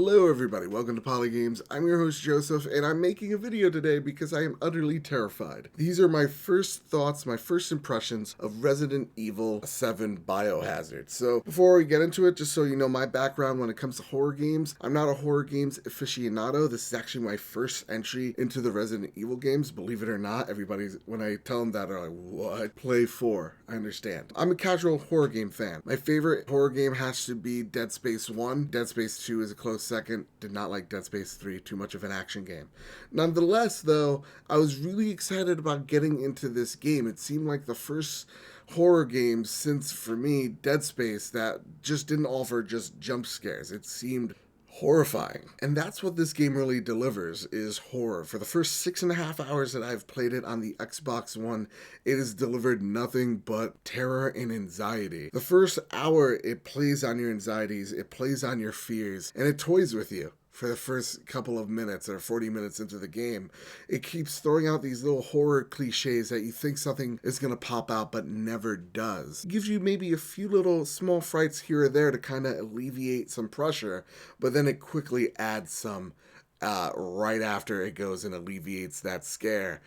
Hello everybody, welcome to Poli Games. I'm your host Joseph, and I'm making a video today because I am utterly terrified. These are my first thoughts, my first impressions of Resident Evil 7 Biohazard. So before we get into it, just so you know my background when it comes to horror games, I'm not a horror games aficionado. This is actually my first entry into the Resident Evil games, believe it or not. Everybody's, when I tell them that, are like, what? Play 4, I understand. I'm a casual horror game fan. My favorite horror game has to be Dead Space 1. Dead Space 2 is a close second. Did not like Dead Space 3, too much of an action game. Nonetheless, though, I was really excited about getting into this game. It seemed like the first horror game since, for me, Dead Space that just didn't offer just jump scares. It seemed horrifying. And that's what this game really delivers, is horror. For the first 6.5 hours that I've played it on the Xbox One, it has delivered nothing but terror and anxiety. The first hour, it plays on your anxieties, it plays on your fears, and it toys with you. For the first couple of minutes or 40 minutes into the game, it keeps throwing out these little horror cliches that you think something is going to pop out but never does. It gives you maybe a few little small frights here or there to kind of alleviate some pressure, but then it quickly adds some right after it goes and alleviates that scare.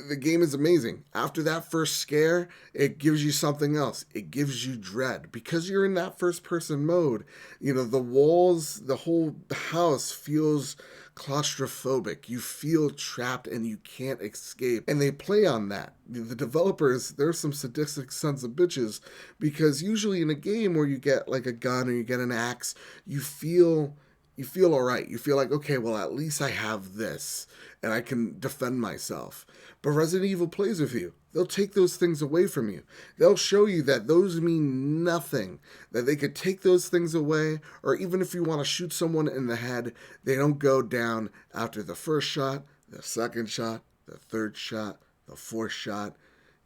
The game is amazing. After that first scare, it gives you something else. It gives you dread. Because you're in that first person mode, you know, the walls, the whole house feels claustrophobic. You feel trapped and you can't escape. And they play on that. The developers, they're some sadistic sons of bitches, because usually in a game where you get like a gun or you get an axe, you feel all right. You feel like, okay, well, at least I have this and I can defend myself. But Resident Evil plays with you. They'll take those things away from you. They'll show you that those mean nothing, that they could take those things away, or even if you want to shoot someone in the head, they don't go down after the first shot, the second shot, the third shot, the fourth shot.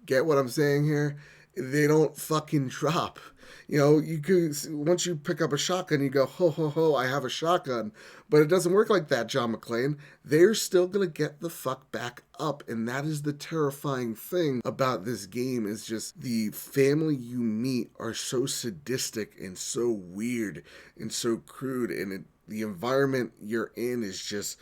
Get what I'm saying here? They don't fucking drop. You know, you could, once you pick up a shotgun, you go, ho, ho, ho, I have a shotgun. But it doesn't work like that, John McClane. They're still going to get the fuck back up. And that is the terrifying thing about this game, is just the family you meet are so sadistic and so weird and so crude. And the environment you're in is just,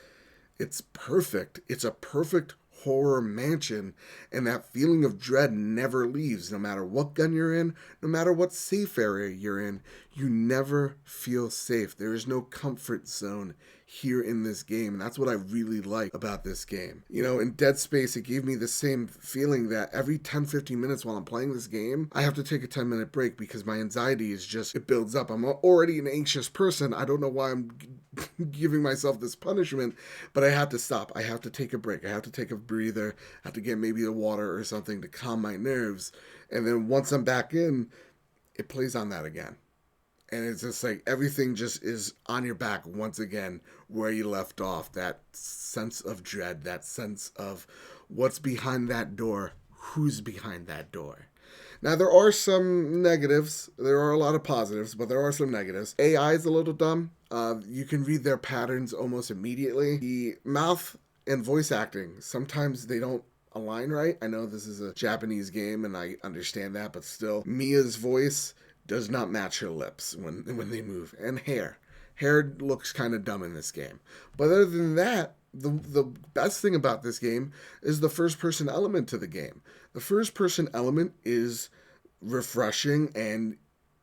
it's perfect. It's a perfect horror mansion, and that feeling of dread never leaves. No matter what gun you're in, no matter what safe area you're in, you never feel safe. There is no comfort zone here in this game, and that's what I really like about this game. You know, in Dead Space, it gave me the same feeling that every 10-15 minutes while I'm playing this game, I have to take a 10-minute break because my anxiety is just, it builds up. I'm already an anxious person. I don't know why I'm giving myself this punishment, but I have to stop. I have to take a break. I have to take a breather. I have to get maybe a water or something to calm my nerves. And then once I'm back in, it plays on that again. And it's just like everything just is on your back once again where you left off. That sense of dread, that sense of what's behind that door, who's behind that door. Now, there are some negatives. There are a lot of positives, but there are some negatives. AI is a little dumb. You can read their patterns almost immediately. The mouth and voice acting, sometimes they don't align right. I know this is a Japanese game, and I understand that, but still, Mia's voice does not match her lips when they move. And hair. Hair looks kind of dumb in this game. But other than that, the best thing about this game is the first-person element to the game. The first-person element is refreshing and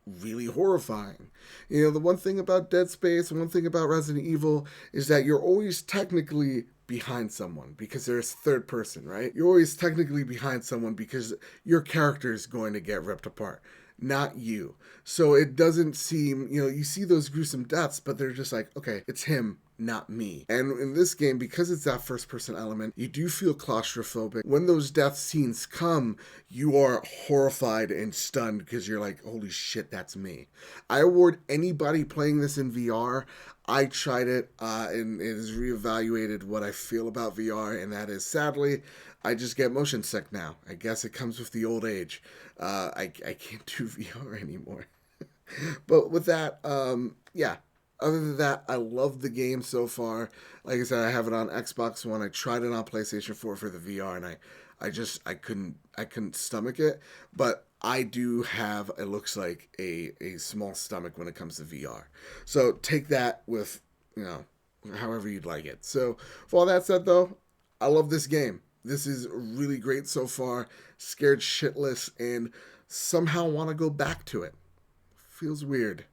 really horrifying. You know, the one thing about Dead Space, one thing about Resident Evil, is that you're always technically behind someone because there's third person, right? You're always technically behind someone because your character is going to get ripped apart, not you. So it doesn't seem, you know, you see those gruesome deaths, but they're just like, okay, it's him, not me. And in this game, because it's that first person element, you do feel claustrophobic. When those death scenes come, you are horrified and stunned because you're like, holy shit, that's me. I award anybody playing this in VR. I tried it and it has reevaluated what I feel about VR, and that is, sadly, I just get motion sick now. I guess it comes with the old age. I can't do VR anymore. But with that, yeah. Other than that, I love the game so far. Like I said, I have it on Xbox One. I tried it on PlayStation 4 for the VR, and I couldn't stomach it. But I do have, it looks like, a small stomach when it comes to VR. So take that with you know, however you'd like it. So, for all that said, though, I love this game. This is really great so far. Scared shitless and somehow want to go back to it. Feels weird.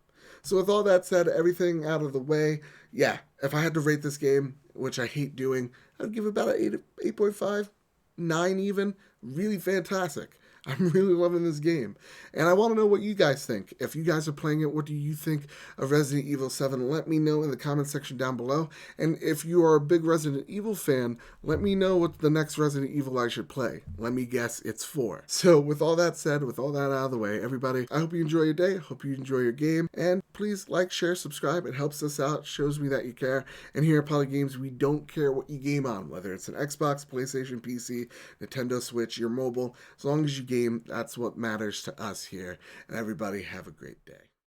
So, with all that said, everything out of the way, yeah, if I had to rate this game, which I hate doing, I'd give it about an 8.5, 9 even. Really fantastic. I'm really loving this game. And I want to know what you guys think. If you guys are playing it, what do you think of Resident Evil 7? Let me know in the comment section down below. And if you are a big Resident Evil fan, let me know what the next Resident Evil I should play. Let me guess, it's 4. So with all that said, with all that out of the way, everybody, I hope you enjoy your day. Hope you enjoy your game. And please like, share, subscribe. It helps us out. Shows me that you care. And here at Poli Games, we don't care what you game on, whether it's an Xbox, PlayStation, PC, Nintendo Switch, your mobile. As long as you game, that's what matters to us here. And everybody have a great day.